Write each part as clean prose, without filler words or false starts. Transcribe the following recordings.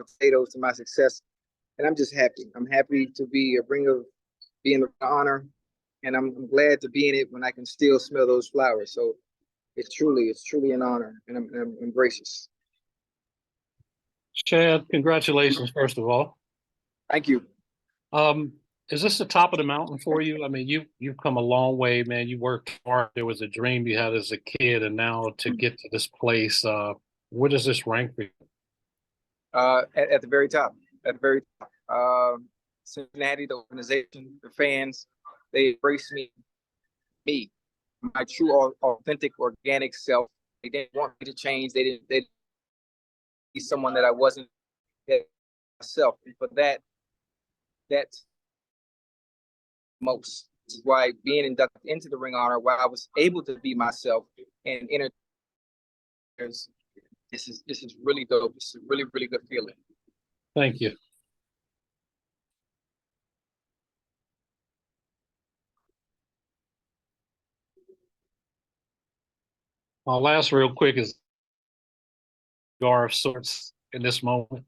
potatoes to my success. And I'm just happy. I'm happy to be a ring of being the honor, and I'm glad to be in it when I can still smell those flowers. So it's truly an honor, and I'm gracious. Chad, congratulations, first of all. Thank you. Um, is this the top of the mountain for you? I mean, you've come a long way, man. You worked hard. There was a dream you had as a kid, and now to get to this place, where does this rank for you? At the very top, at the very top. Cincinnati, the organization, the fans, they embrace me, my true, authentic, organic self. They didn't want me to change. They be someone that I wasn't myself. And for that's most. This is why being inducted into the Ring of Honor, why I was able to be myself and enter. This is really dope. It's a really, really good feeling. Thank you. My last real quick is cigar of sorts in this moment.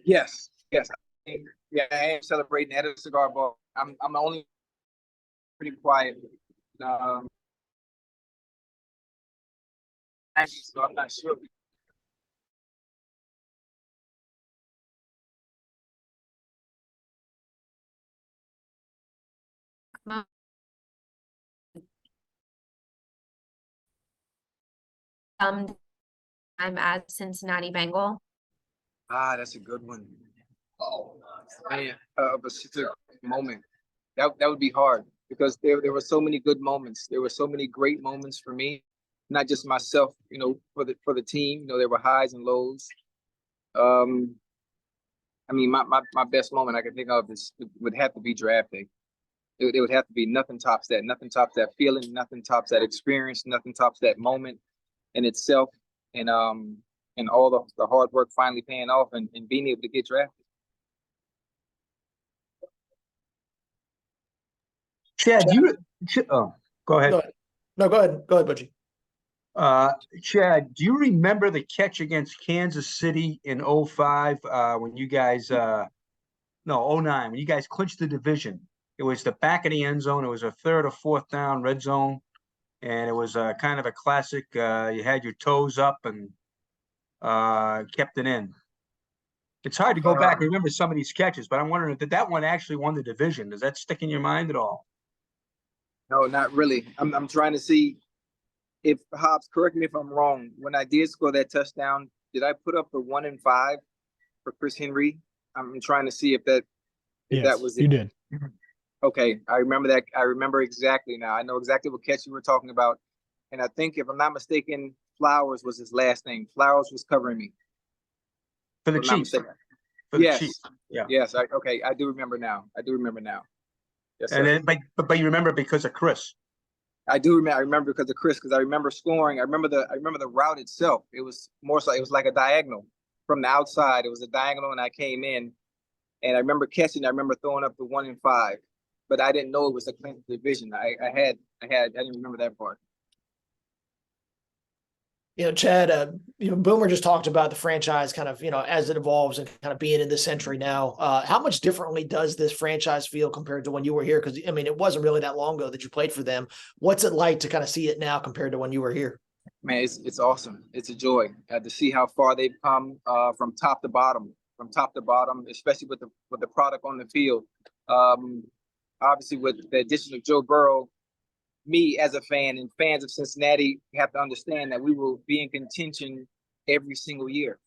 Yes. Yeah, I am celebrating at a cigar bar. I'm only pretty quiet. Um, so I'm not sure. I'm as Cincinnati Bengal. That's a good one. Oh man, a specific moment. That would be hard because there were so many good moments. There were so many great moments for me, not just myself. You know, for the team. You know, there were highs and lows. Um, I mean, my best moment I can think of would have to be draft day. It would have to be nothing tops that. Nothing tops that feeling. Nothing tops that experience. Nothing tops that moment in itself. And all the hard work finally paying off and being able to get drafted. Chad, go ahead. No, go ahead. Go ahead, Butchie. Chad, do you remember the catch against Kansas City in 05 when you guys no 09 when you guys clinched the division? It was the back of the end zone. It was a third or fourth down red zone, and it was kind of a classic. You had your toes up and kept it in. It's hard to go back and remember some of these catches, but I'm wondering, did that one actually won the division? Does that stick in your mind at all? No, not really. I'm trying to see if Hobbs, correct me if I'm wrong. When I did score that touchdown, did I put up the 1 and 5 for Chris Henry? I'm trying to see if that was it. You did. Okay, I remember that. I remember exactly now. I know exactly what catch you were talking about. And I think, if I'm not mistaken, Flowers was his last name. Flowers was covering me. For the Chiefs. Yes. Chiefs. Yeah. Yes. Okay. I do remember now. Yes, sir. And then, but you remember because of Chris. I do remember. I remember because of Chris, because I remember scoring. I remember the route itself. It was more so. It was like a diagonal from the outside. It was a diagonal, and I came in, and I remember catching. I remember throwing up the 1 and 5, but I didn't know it was a clean division. I didn't remember that part. Chad, Boomer just talked about the franchise kind of, as it evolves and kind of being in this century now. How much differently does this franchise feel compared to when you were here? Because, I mean, it wasn't really that long ago that you played for them. What's it like to kind of see it now compared to when you were here? Man, it's awesome. It's a joy to see how far they've come from top to bottom, especially with the product on the field. Obviously, with the addition of Joe Burrow, me as a fan and fans of Cincinnati have to understand that we will be in contention every single year.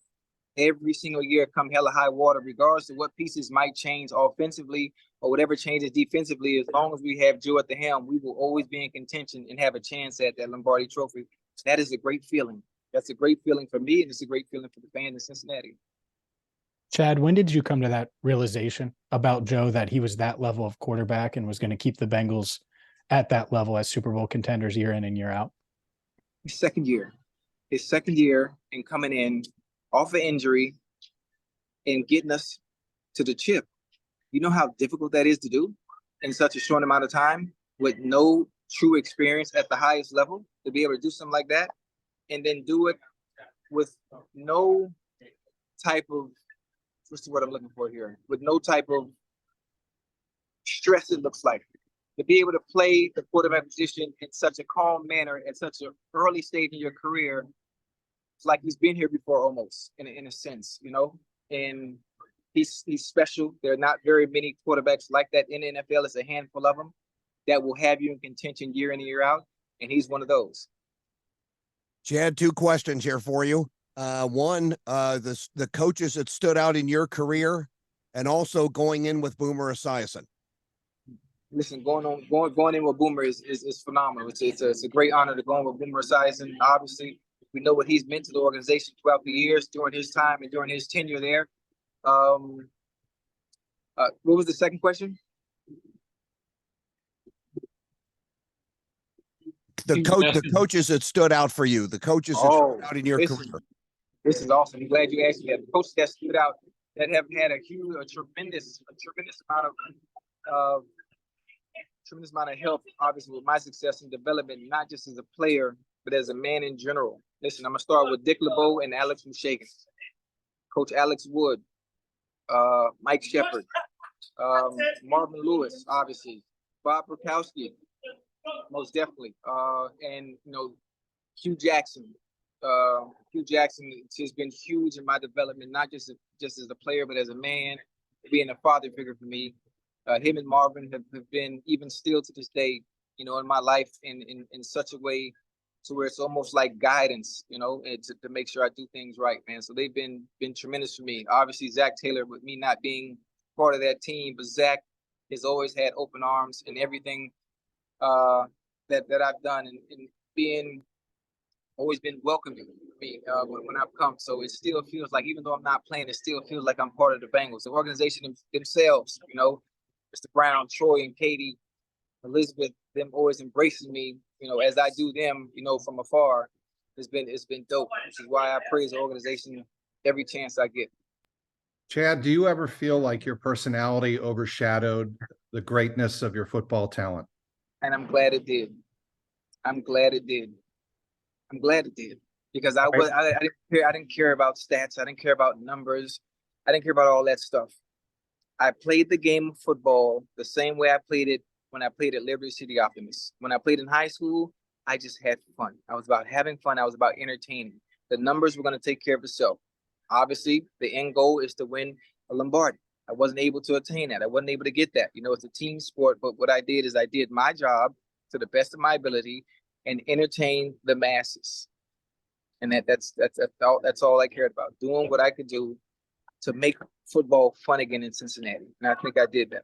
Every single year, come hell or high water, regardless of what pieces might change offensively or whatever changes defensively. As long as we have Joe at the helm, we will always be in contention and have a chance at that Lombardi Trophy. That is a great feeling. That's a great feeling for me, and it's a great feeling for the fans in Cincinnati. Chad, when did you come to that realization about Joe, that he was that level of quarterback and was going to keep the Bengals at that level as Super Bowl contenders year in and year out? His second year and coming in off an injury and getting us to the chip. You know how difficult that is to do in such a short amount of time with no true experience at the highest level, to be able to do something like that and then do it with no type of, what's the word I'm looking for here? With no type of stress, it looks like. To be able to play the quarterback position in such a calm manner at such an early stage in your career, it's like he's been here before almost, in a sense, you know? And he's special. There are not very many quarterbacks like that in the NFL. It's a handful of them that will have you in contention year in and year out, and he's one of those. Chad, 2 questions here for you. One, the coaches that stood out in your career, and also going in with Boomer Esiason. Listen, going in with Boomer is phenomenal. It's a great honor to go in with Boomer Esiason. Obviously, we know what he's meant to the organization throughout the years, during his time and during his tenure there. What was the second question? The coaches that stood out for you, the coaches that stood out in your career. This is awesome. I'm glad you asked me that. The coaches that stood out, that have had a tremendous amount of help, obviously, with my success and development, not just as a player, but as a man in general. Listen, I'm gonna start with Dick LeBeau and Alex Mushagan. Coach Alex Wood, Mike Shepard, Marvin Lewis, obviously, Bob Burkowski, most definitely, and Hugh Jackson. Hugh Jackson has been huge in my development, not just as a player, but as a man, being a father figure for me. Him and Marvin have been, even still to this day, in my life in such a way to where it's almost like guidance, and to make sure I do things right, man. So they've been tremendous for me. Obviously, Zach Taylor, with me not being part of that team, but Zach has always had open arms in everything that I've done, and being always been welcoming me when I've come. So it still feels like, even though I'm not playing, it still feels like I'm part of the Bengals. The organization themselves, Mr. Brown, Troy, and Katie, Elizabeth, them always embracing me, as I do them, from afar. It's been dope, which is why I praise the organization every chance I get. Chad, do you ever feel like your personality overshadowed the greatness of your football talent? And I'm glad it did. Because I didn't care about stats. I didn't care about numbers. I didn't care about all that stuff. I played the game of football the same way I played it when I played at Liberty City Optimists. When I played in high school, I just had fun. I was about having fun. I was about entertaining. The numbers were going to take care of itself. Obviously, the end goal is to win a Lombardi. I wasn't able to attain that. I wasn't able to get that. It's a team sport, but what I did is I did my job to the best of my ability and entertain the masses. And that's all I cared about, doing what I could do to make football fun again in Cincinnati. And I think I did that.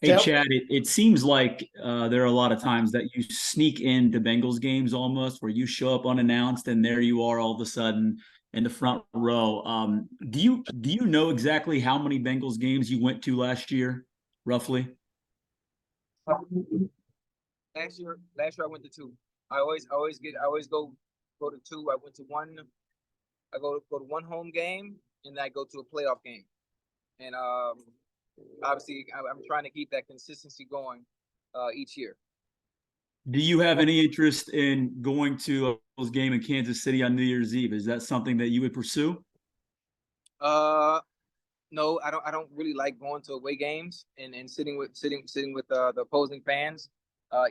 Hey, Chad, it seems like there are a lot of times that you sneak into Bengals games almost, where you show up unannounced and there you are all of a sudden in the front row. Do you know exactly how many Bengals games you went to last year, roughly? Last year I went to 2. I always go to 2. I went to 1. I go to 1 home game, and then I go to a playoff game. And obviously, I'm trying to keep that consistency going each year. Do you have any interest in going to a Bengals game in Kansas City on New Year's Eve? Is that something that you would pursue? No, I don't really like going to away games and sitting with the opposing fans.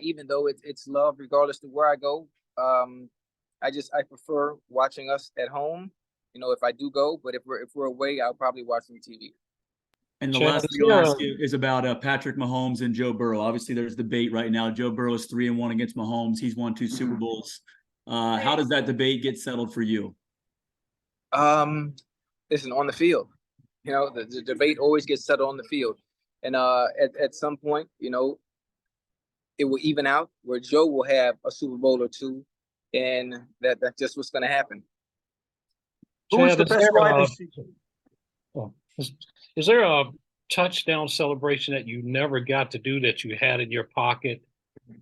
Even though it's love regardless of where I go. I prefer watching us at home, if I do go, but if we're away, I'll probably watch on TV. And the last thing I'll ask you is about Patrick Mahomes and Joe Burrow. Obviously, there's debate right now. Joe Burrow is 3-1 against Mahomes. He's won 2 Super Bowls. How does that debate get settled for you? Listen, on the field, the debate always gets settled on the field, and at some point, it will even out where Joe will have a Super Bowl or 2, and that's just what's going to happen. Who's the best wide receiver? Is there a touchdown celebration that you never got to do that you had in your pocket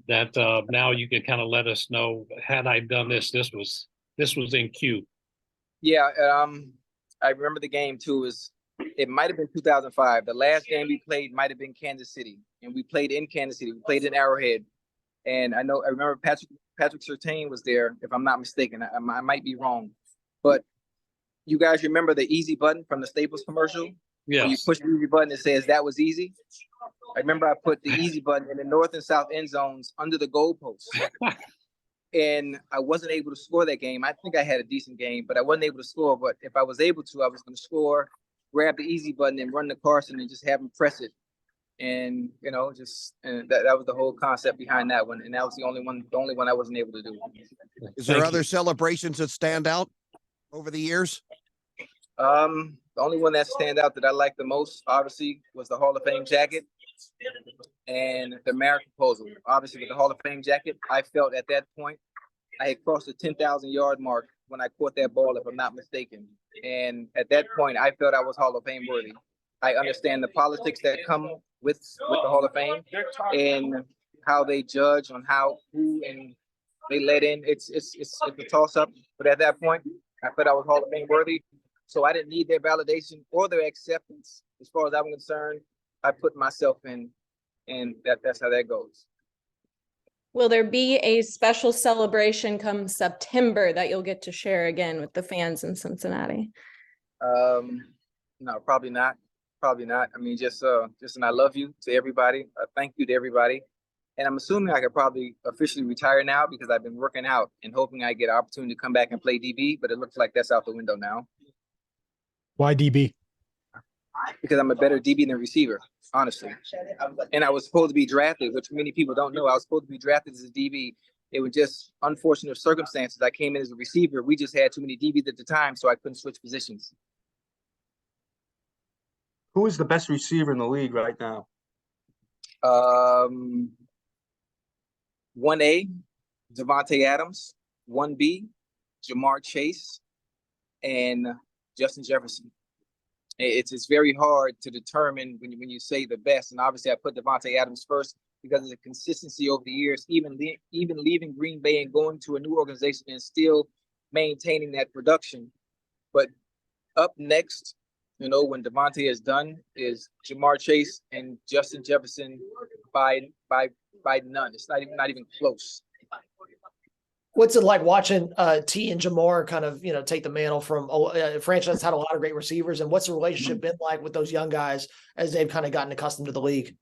that now you can kind of let us know, had I done this was in queue? Yeah, I remember the game too. It might have been 2005. The last game we played might have been Kansas City, and we played in Kansas City. We played in Arrowhead, and I remember Patrick Surtain was there, if I'm not mistaken. I might be wrong, but You guys remember the easy button from the Staples commercial? When you Yes. push the easy button, it says that was easy. I remember I put the easy button in the north and south end zones under the goalposts. And I wasn't able to score that game. I think I had a decent game, but I wasn't able to score. But if I was able to, I was going to score, grab the easy button and run to Carson and just have him press it. And, you know, and that was the whole concept behind that one. And that was the only one I wasn't able to do. Is there Thank other you. celebrations that stand out over the years? The only one that stands out that I like the most, obviously, was the Hall of Fame jacket and the marriage proposal. Obviously, with the Hall of Fame jacket, I felt at that point I had crossed the 10,000 yard mark when I caught that ball, if I'm not mistaken. And at that point, I felt I was Hall of Fame worthy. I understand the politics that come with the Hall of Fame and how they judge on who they let in. It's a toss up. But at that point, I felt I was Hall of Fame worthy. So I didn't need their validation or their acceptance. As far as I'm concerned, I put myself in, and that's how that goes. Will there be a special celebration come September that you'll get to share again with the fans in Cincinnati? No, probably not. Probably not. I mean, just an I love you to everybody. Thank you to everybody. And I'm assuming I could probably officially retire now because I've been working out and hoping I get an opportunity to come back and play DB, but it looks like that's out the window now. Why DB? Because I'm a better DB than receiver, honestly. And I was supposed to be drafted, which many people don't know. I was supposed to be drafted as a DB. It was just unfortunate circumstances. I came in as a receiver. We just had too many DBs at the time, so I couldn't switch positions. Who is the best receiver in the league right now? 1A, Devontae Adams. 1B, Jamar Chase, and Justin Jefferson. It's very hard to determine when you say the best. And obviously, I put Devontae Adams first because of the consistency over the years, even leaving Green Bay and going to a new organization and still maintaining that production. But up next, you know, when Devontae is done, is Jamar Chase and Justin Jefferson by none. It's not even close. What's it like watching T and Jamar kind of, take the mantle from franchise had a lot of great receivers, and what's the relationship been like with those young guys as they've kind of gotten accustomed to the league?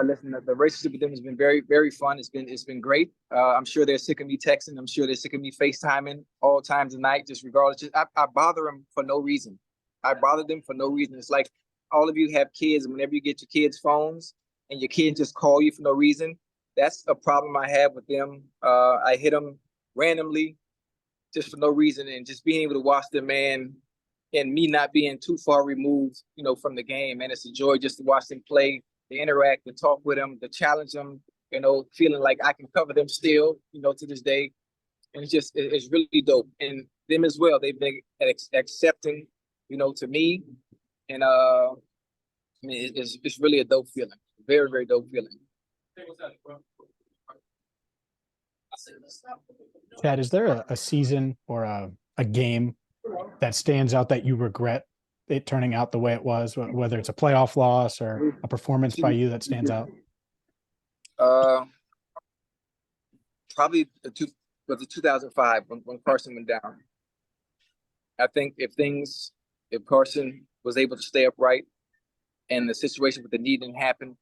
Listen, the relationship with them has been very, very fun. It's been great. I'm sure they're sick of me texting. I'm sure they're sick of me FaceTiming all times of night, just regardless. I bother them for no reason. I bother them for no reason. It's like all of you have kids, and whenever you get your kids' phones and your kids just call you for no reason, that's a problem I have with them. I hit them randomly just for no reason, and just being able to watch them, man, and me not being too far removed, from the game, and it's a joy just to watch them play, to interact, to talk with them, to challenge them, feeling like I can cover them still, to this day. And it's really dope. And them as well, they've been accepting, to me. And I mean, it's really a dope feeling. Very, very dope feeling. Chad, is there a season or a game that stands out that you regret it turning out the way it was, whether it's a playoff loss or a performance by you that stands out? Probably the 2005 when Carson went down. I think if Carson was able to stay upright and the situation with the knee didn't happen,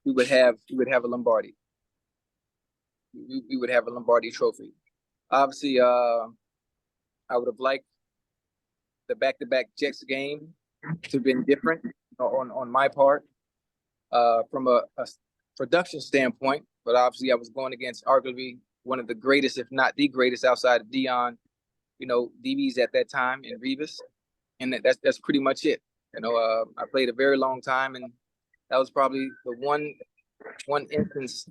we would have a Lombardi. We would have a Lombardi trophy. Obviously, I would have liked the back-to-back Jets game to have been different on my part from a production standpoint. But obviously, I was going against arguably one of the greatest, if not the greatest, outside of Deion, DBs at that time in Revis, and that's pretty much it. I played a very long time, and that was probably the one instance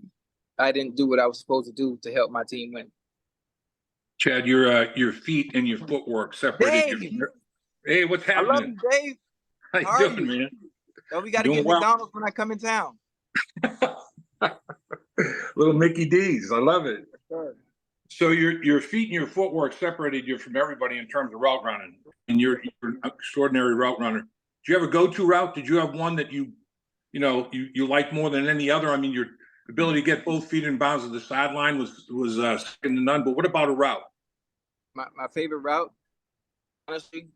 I didn't do what I was supposed to do to help my team win. Chad, your feet and your footwork separated. Hey, what's happening? I love you, Dave. How you doing, man? Oh, we got to get McDonald's when I come in town. Little Mickey D's. I love it. Sure. So your feet and your footwork separated you from everybody in terms of route running, and you're an extraordinary route runner. Do you have a go-to route? Did you have one that you like more than any other? I mean, your ability to get both feet in bounds of the sideline was second to none. But what about a route? My favorite route, honestly,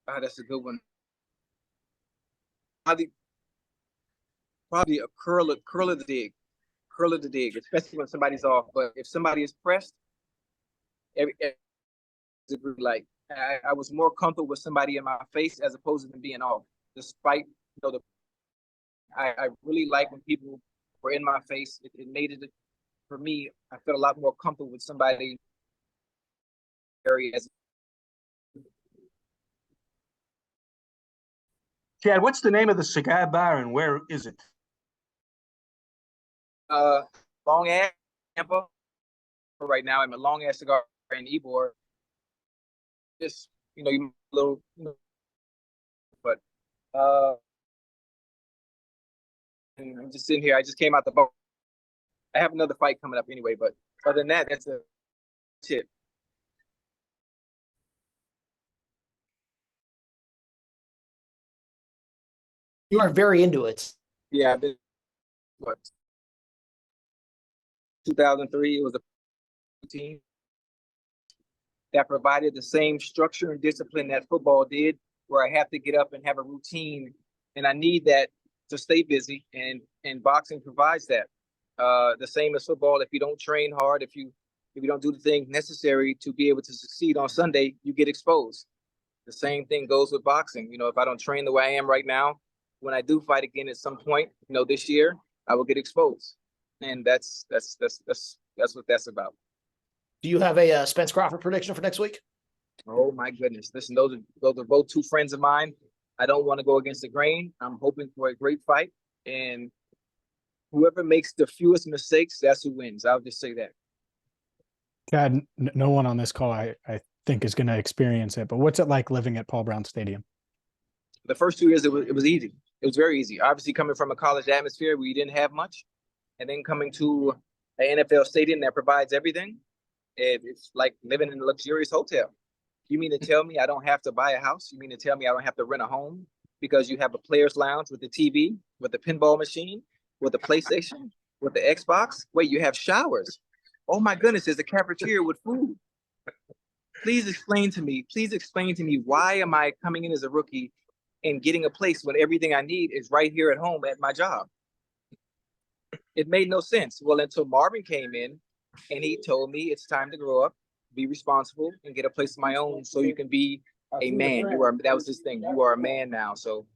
That's a good one. Probably a curl of the dig, especially when somebody's off. But if somebody is pressed, like I was more comfortable with somebody in my face as opposed to them being off. Despite I really like when people were in my face. It made it for me. I felt a lot more comfortable with somebody as Chad, what's the name of the cigar bar and where is it? Long Ass Tampa. Right now, I'm a Long Ass Cigar in Ybor. Just you little, but and I'm just sitting here. I just came out the boat. I have another fight coming up anyway, but other than that, that's a tip. You are very into it. Yeah, I've been, what, 2003, it was a team that provided the same structure and discipline that football did, where I have to get up and have a routine, and I need that to stay busy, and boxing provides that. The same as football. If you don't train hard, if you don't do the things necessary to be able to succeed on Sunday, you get exposed. The same thing goes with boxing. If I don't train the way I am right now, when I do fight again at some point, this year, I will get exposed, and that's what that's about. Do you have a Spence Crawford prediction for next week? Oh my goodness! Listen, those are both two friends of mine. I don't want to go against the grain. I'm hoping for a great fight, and whoever makes the fewest mistakes, that's who wins. I'll just say that. God, no one on this call I think is going to experience it. But what's it like living at Paul Brown Stadium? The first 2 years, it was easy. It was very easy. Obviously, coming from a college atmosphere where you didn't have much, and then coming to an NFL stadium that provides everything, it's like living in a luxurious hotel. You mean to tell me I don't have to buy a house? You mean to tell me I don't have to rent a home because you have a player's lounge with the TV, with the pinball machine, with the PlayStation, with the Xbox? Wait, you have showers. Oh my goodness, there's a cafeteria with food. Please explain to me why am I coming in as a rookie and getting a place when everything I need is right here at home at my job? It made no sense. Well, until Marvin came in and he told me it's time to grow up, be responsible, and get a place of my own so you can be a man. That was his thing. You are a man now. So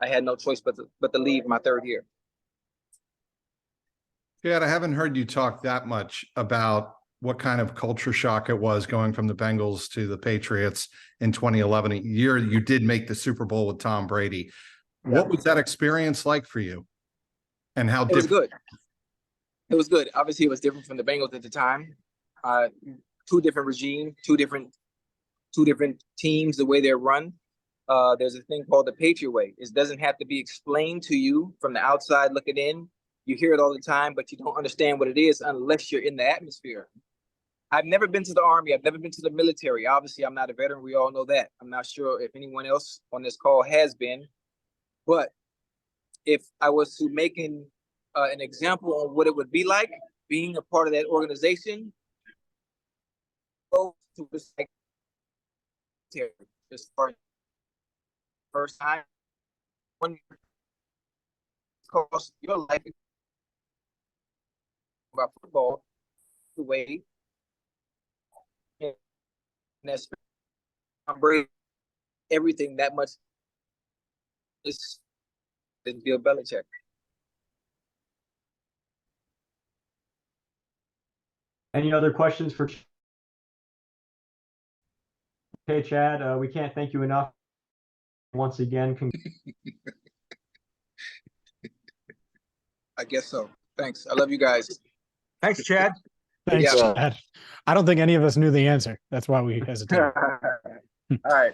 I had no choice but to leave my third year. Chad, I haven't heard you talk that much about what kind of culture shock it was going from the Bengals to the Patriots in 2011, a year you did make the Super Bowl with Tom Brady. Yeah. What was that experience like for you? And how different? It was good. It was good. Obviously, it was different from the Bengals at the time. Two different regimes, two different teams, the way they're run. There's a thing called the Patriot way. It doesn't have to be explained to you from the outside looking in. You hear it all the time, but you don't understand what it is unless you're in the atmosphere. I've never been to the Army. I've never been to the military. Obviously, I'm not a veteran. We all know that. I'm not sure if anyone else on this call has been. But if I was to make an example on what it would be like being a part of that organization, go to this as far as first time, when cost your life about football the way. And that's everything that much is Bill Belichick. Any other questions for? Okay, Chad, we can't thank you enough. Once again, I guess so. Thanks. I love you guys. Thanks, Chad. Thanks, Chad. I don't think any of us knew the answer. That's why we hesitated. All right.